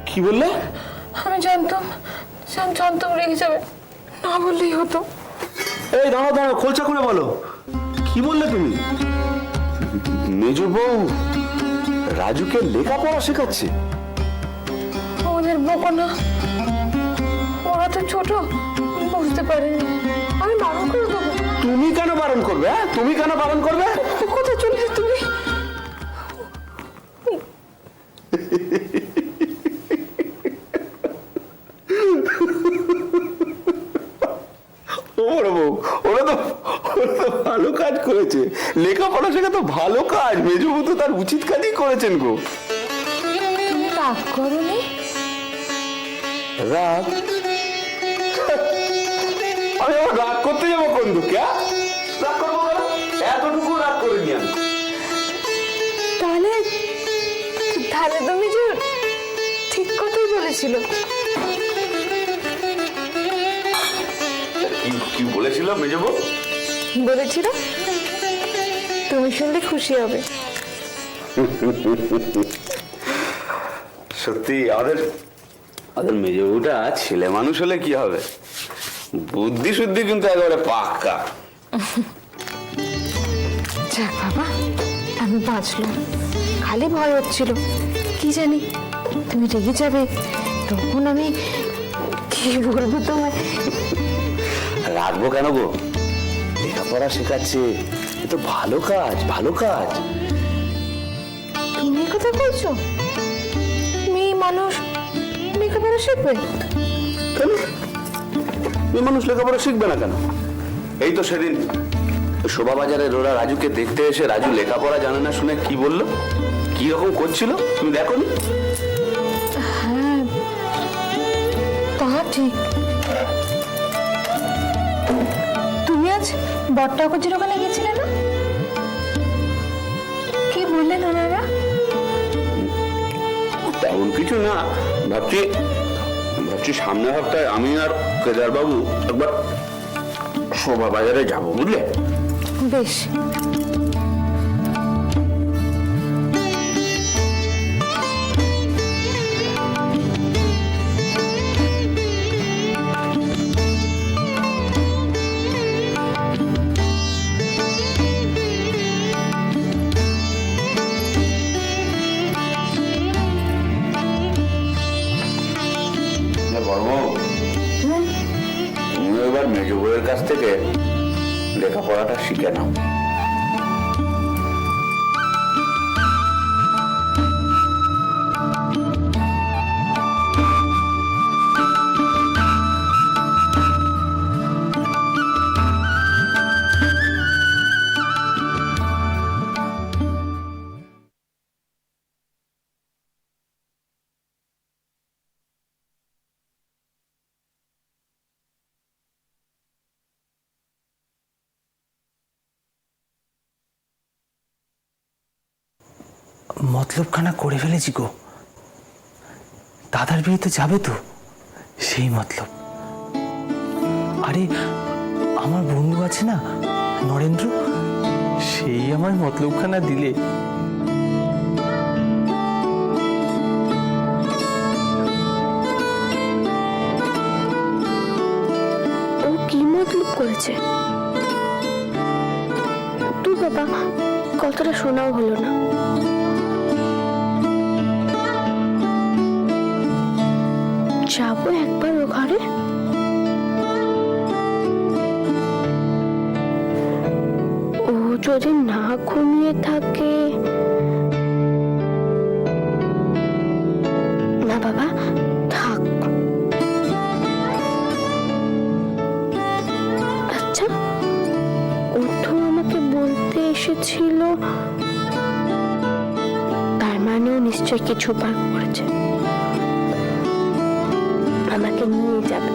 কি বললে? আমি জানতাম জানতাম রেগে যাবে, না বললেই হতো। এই দাঁড়াও দাঁড়াও, খোলসা করে বলো, কি বললে তুমি? মেজ বউ রাজুকে লেখাপড়া শেখাচ্ছে? ওদের বকো না, ওরা তো ছোট, বুঝতে পারেনি, আমি বারণ করে দেবো। তুমি কেন বারণ করবে? হ্যাঁ, তুমি কেন বারণ করবে? কোথায় চলে তুমি? ওরা তো ভালো কাজ করেছে, লেখাপড়া শেখা তো ভালো কাজ। মেজবু তো তার উচিত কাজই করেছেন গো। তুমি রাগ করোনি? রাগ? আমি আবার রাগ করতে যাবো কোন দুঃখে? রাগ করবো কেন? এতটুকু রাগ করিনি আমি। তাহলে তাহলে তুমি যে ঠিক কথাই বলেছিল। কি বলেছিল মেজবু? বলেছিল তুমি শুনলে খুশি হবে। সত্যি আমাদের মেজবুটা ছেলে মানুষ হলে কি হবে, বুদ্ধি শুদ্ধি কিন্তু একেবারে পাক্কা। যাক বাবা, আমি বাঁচলাম। খালি ভয় হচ্ছিল, কি জানি তুমি রেগে যাবে, তখন আমি কি বলবো তোমায়। রাখবো কেন গো? লেখাপড়া শেখাচ্ছে, এ তো ভালো কাজ, ভালো কাজ। তুমি কথা বলছো? মেয়ে মানুষ লেখাপড়া শিখবে কেন? মেয়ে মানুষ লেখাপড়া শিখবে না কেন? এই তো সেদিন শোভাবাজারের ওরা রাজুকে দেখতে এসে রাজু লেখাপড়া জানে না শুনে কি বললো, কি রকম করছিল, তুমি দেখোনি? হ্যাঁ তা ঠিক। তুমি আজ বট্টাকুজির ওখানে গেছিলে না? কি বললেন ওনারা? তেমন কিছু না, ভাবছি সামনের সপ্তাহে আমি আর কেদার বাবু একবার শোভাবাজারে যাবো, বুঝলে? বেশ। তুমি এবার মেজ বউয়ের কাছ থেকে লেখাপড়াটা শিখে নাও। মতলবখানা করে ফেলেছি গো। দাদার বিয়েতে যাবে তো, সেই মতলব। আরে আমার বন্ধু আছে না নরেন্দ্র, সেই আমার মতলবখানা দিলে। ও কি মতলব করেছে? তুই বাবা, কথাটা শোনাও হলো না। যাবো একবার ও ঘরে। ও যদি না ঘুমিয়ে থাকে। না বাবা থাক। আচ্ছা, ও তো আমাকে বলতে এসেছিল, তার মানেও নিশ্চয় কিছু বার করেছে, আমাকে নিয়ে যাবে।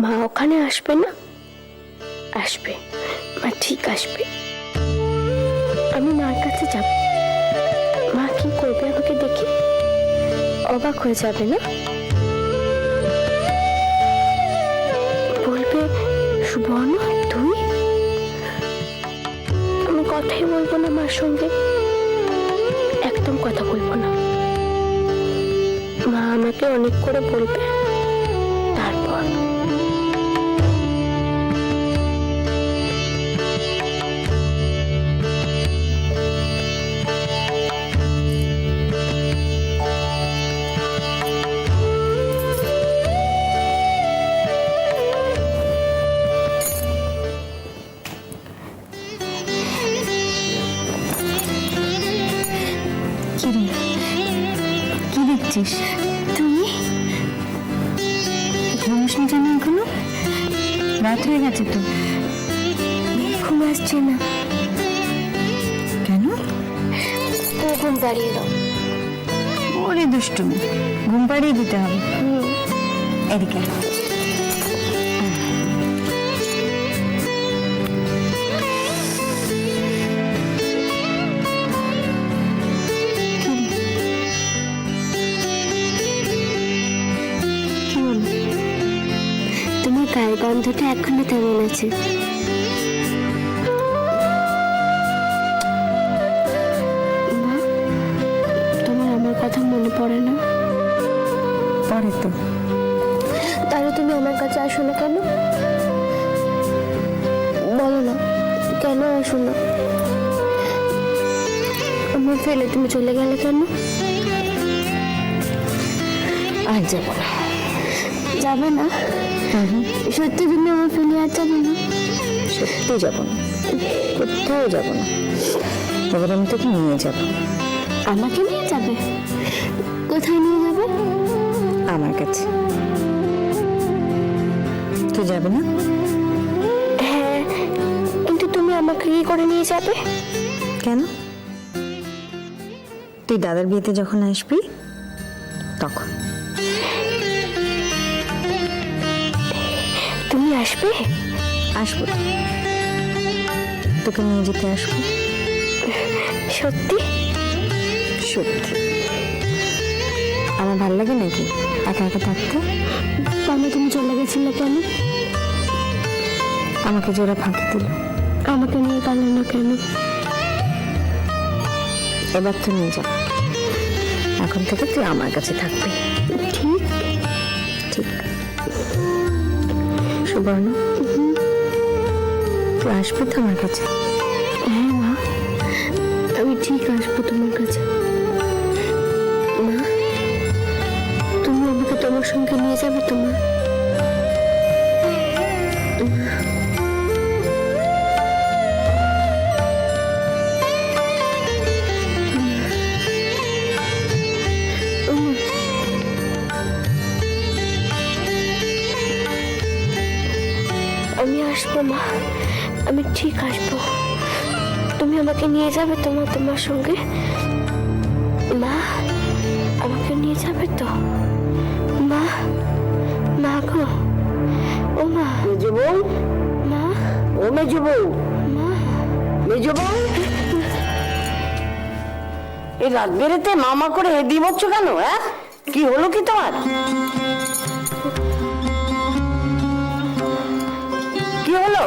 মা ওখানে আসবে না? আসবে মা, ঠিক আসবে। আমি মার কাছে যাব। মা কি করবে আমাকে দেখে? অবাক হয়ে যাবে না? বর্ণ তুই? আমি কথাই বলবো না মার সঙ্গে, একদম কথা বলবো না। মা আমাকে অনেক করে বলবে, তারপর কি দেখছিস? তুমি ঘুমিসনি জানো এখনো? রাত হয়ে গেছে তো। ঘুম আসছে না। কেন? তুমি ঘুম পাড়িয়ে দাও। ওরে দুষ্টুমি, ঘুম পাড়িয়ে দিতে হবে। এদিকে তোমার গায়ের গন্ধটা এখনো তেমন আছে। মা, তোমার আমার কথা মনে পড়ে না? পরে তো। তাহলে তুমি আমার কাছে আসো না কেন? বলো না, কেন আসো না? আমার ফেলে তুমি চলে গেলে কেন? আর যাবো না। যাবে না? সত্যি তুমি আমার ফেলে আর যাবে না? সত্যি যাবো না, কোথাও যাবো না। এবার আমি তোকে নিয়ে যাব। আমাকে নিয়ে যাবে? কোথায় নিয়ে যাবে? আমার কাছে। তুই যাবে না? হ্যাঁ, কিন্তু তুমি আমাকে কি করে নিয়ে যাবে? কেন? তুই দাদার বিয়েতে যখন আসবি তখন। তুমি আসবে? আসবো, তোকে নিয়ে যেতে আসবো। সত্যি? সত্যি। আমার ভালো লাগে নাকি একা একা থাকতে? তাহলে তুমি চলে গেছিলে কেন? আমাকে জোড়া ফাঁকি দিল। আমাকে নিয়ে পারলে না কেন? এবার তো নিয়ে যা। এখন থেকে তুই আমার কাছে থাকবি। ঠিক? ঠিক। সুবর্ণ, তুই আসবি তো আমার কাছে? হ্যাঁ মা, আমি ঠিক আসবো তোমার কাছে। মা, তুমি আমাকে তোমার সঙ্গে নিয়ে যাবে তো মা? আমি আসবো মা, আমি ঠিক আসবো। তুমি আমাকে নিয়ে যাবে তো মা তোমার সঙ্গে? মা, আমাকে নিয়ে যাবে তো? মা, মা গো, ও মা। মেজো বউ, মা, ও মেজো বউ, মা, মেজো বউ, এই রাত বেড়েতে মামা করে হেদি মরছ কেন? হ্যাঁ, কি হলো কি তোমার? কি হলো?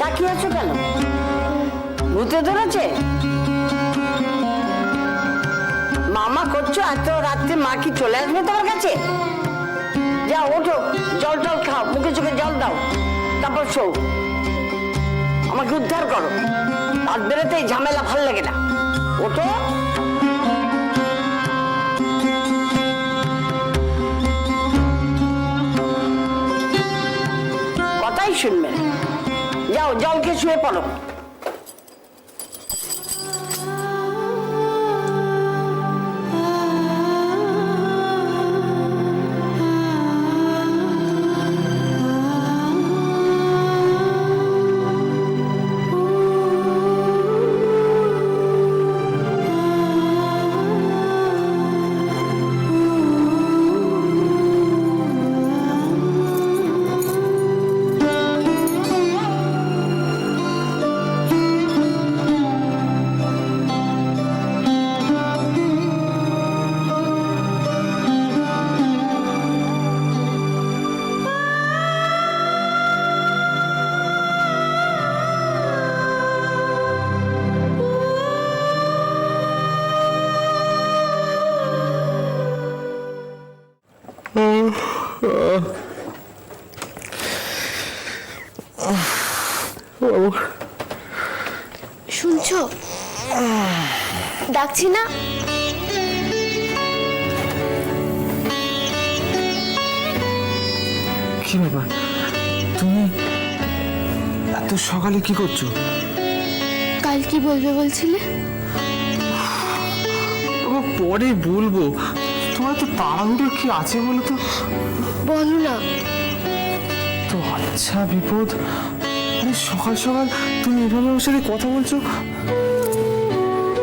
তাকিয়ে আছো কেন? ভূতে ধরেছে? মামা করছো এত রাত্রে, মা কি চলে আসবে তোমার কাছে? যাও ওঠো, জল টল খাও, মুখে চোখে জল দাও, তারপর শো। আমাকে উদ্ধার করো, রাত বেরোতে এই ঝামেলা ভাল লাগে না। ওঠো। কথাই শুনবে না। যাও জল খেয়ে শুয়ে পড়ো। শুনছো? ডাকছি না? কি ব্যাপার, তুমি এত সকালে কি করছো? কাল কি বলবে বলছিলে? বাবা, পরে বলবো। তোমার তো তাড়াহুড়ো কি আছে বলো তো? বলো না। তো আচ্ছা বিপদ, আরে সকাল সকাল তুমি এভাবে আমার সাথে কথা বলছো,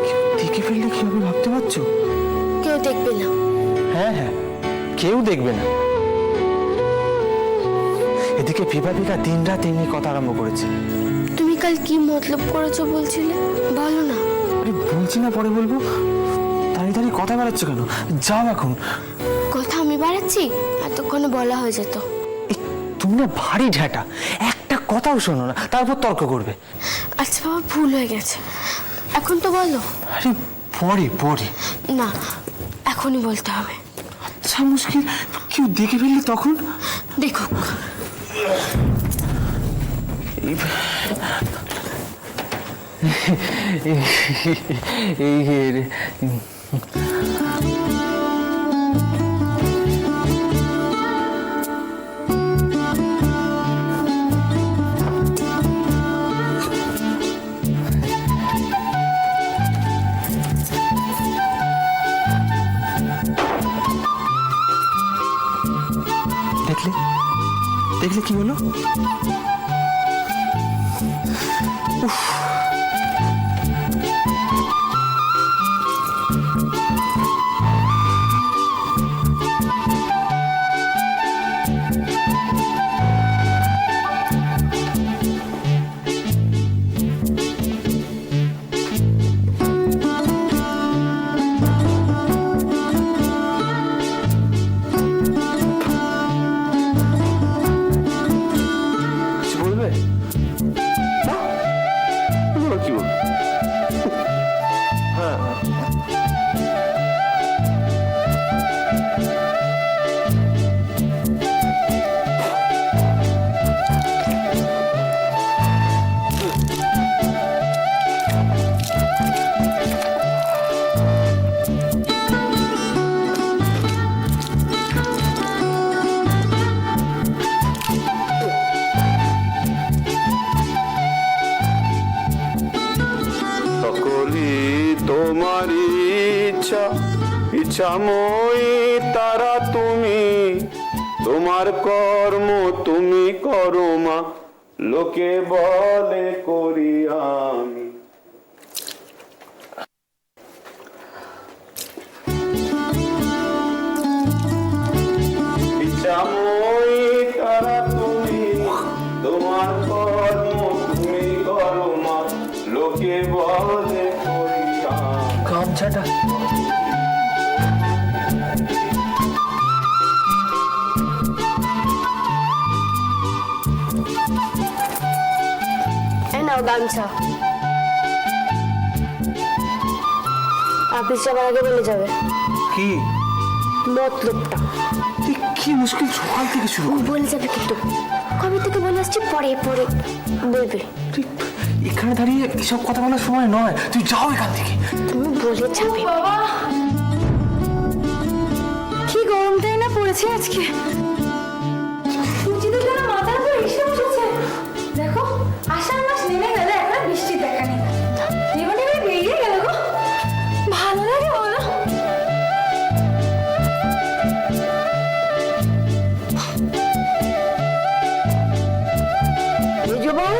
কেউ দেখে ফেললে কি হবে ভাবতে পারছো? কেউ দেখবে না। হ্যাঁ হ্যাঁ, কেউ দেখবে না। এদিকে বিভাবিকা দিন রাত এমনি কথা আরম্ভ করেছে। তুমি কাল কি মতলব করেছো বলছিলে? বলো না। আরে বলছি না, পরে বলবো। দাঁড়িয়ে দাঁড়িয়ে কথা বাড়াচ্ছ কেন? যাও এখন। কথা আমি বাড়াচ্ছি? এতক্ষণে বলা হয়ে যেত। এই, তুমি না ভারী ঝ্যাটা, একটা কথাও শোনো না, তারপর তর্ক করবে। আচ্ছা বাবা, ভুল হয়ে গেছে, এখন তো বলো। আরে পরে পরে। না, এখনই বলতে হবে। আচ্ছা মুশকিল, কেউ দেখে ফেললে তখন? দেখুক। দেখলে দেখলে কি হলো? কিছু বলবে? কি বলবো? হ্যাঁ, সকলি তোমার ইচ্ছা, ইচ্ছাময়ী তারা তুমি, তোমার কর্ম তুমি করো মা, লোকে বলে করি আমি। ইচ্ছাময়ী তারা তুমি, তোমার কর্ম তুমি করো মা, লোকে বলে করি আমি। গামছাটা এই নাও গামছা। অফিস যাবার আগে বলে যাবে কি? মতলবটা। এই কি মুশকিল, সকাল থেকে শুরু করে। বলে যাবে কিন্তু। কবে থেকে বলে আসছি, পরে পরে বলবে। তুই এখানে দাঁড়িয়ে এসব কথা বলার সময় নয়, তুই যাও এখান থেকে। তুমি বলে যাবে। বাবা, কি গরমটাই না পড়েছে আজকে। সুচিতে যেন মাথার উপর এসে বসেছে। দেখো, আষাঢ় মাস নেমে গেল, এখন বৃষ্টির দেখা নেই। জীবনে বেরিয়ে গেল গো, ভালো লাগে বলো? বুঝো বউ?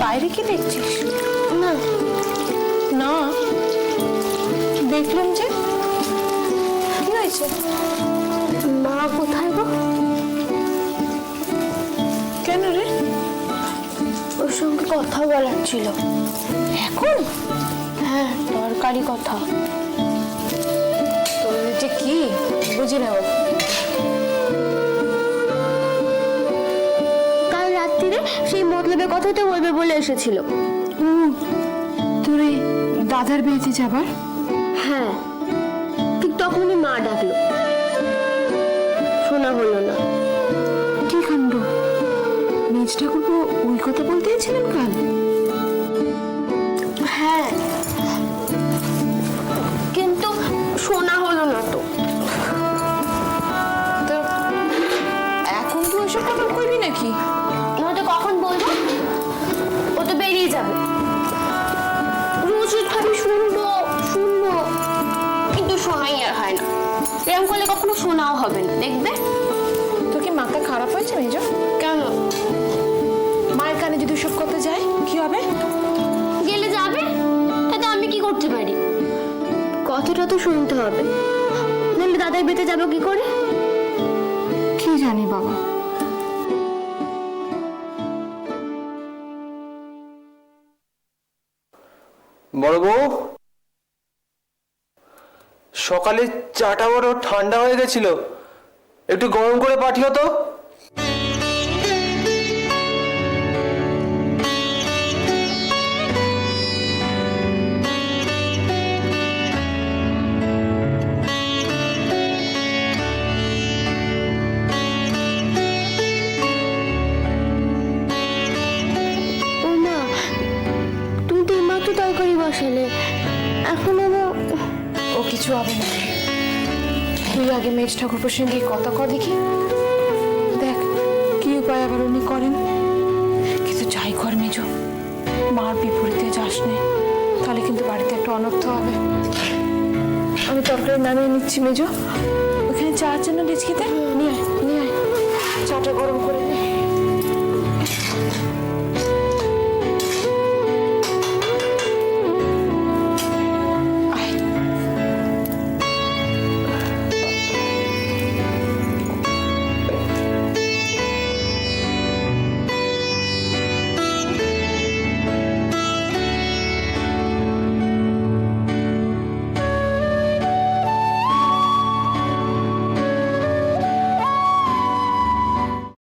বাইরে কি দেখছিস? না, না, দেখলাম যে। কি হয়েছে? মা কোথায় গো? কেন রে? ওর সঙ্গে কথা বলার ছিল। এখন? হ্যাঁ, দরকারি কথা। তোর যে কি বুঝি না বাবু। কাল রাত্রিরে সেই মতলবের কথাই তো বলবে বলে এসেছিল। তোর এই দাদার বিয়েতে যাবার? হ্যাঁ, ঠিক তখনই মা ডাকলো, শোনা হলো না। কি কাণ্ড! মেজ ঠাকুরপো ওই কথা বলতে এসেছিলেন কাল? হ্যাঁ, কিন্তু শোনা হলো না তো। তো এখন কি ওইসব কথা করবি নাকি? নয়তো কখন বলবো? ও তো বেরিয়ে যাবে। রোজ রোজ ভাবি শুনবো শুনবো, কিন্তু শোনাই আর হয় না। এরকম করলে কখনো শোনাও হবে না, দেখবে। তোর কি মাথা খারাপ হয়েছে মেজ? কেন? মায়ের কানে যদি সব কথা যায় কি হবে? গেলে যাবে, তাতে আমি কি করতে পারি? কথাটা তো শুনতে হবে, নাহলে দাদার বেঁচে যাবো কি করে? কি জানি বাবা। বড় বউ, সকালে চাটা বড় ঠান্ডা হয়ে গেছিল, একটু গরম করে পাঠিও তো। ও মা, তুমি তো এইমাত্র তরকারি বসালে, এখন আবার। ও কিছু হবে না। তুই আগে মেজ ঠাকুরপোর সঙ্গে কথা কর দেখি, দেখ কি উপায় আবার উনি করেন। কিন্তু যাই কর মেজ, মার বিপরীতে যাস নে, তাহলে কিন্তু বাড়িতে একটা অনর্থ হবে। আমি তরকারি নামিয়ে নিচ্ছি মেজ, ওখানে চার জন্য ডেচকিতে নিয়ে আয়, নিয়ে আয়, চাটা গরম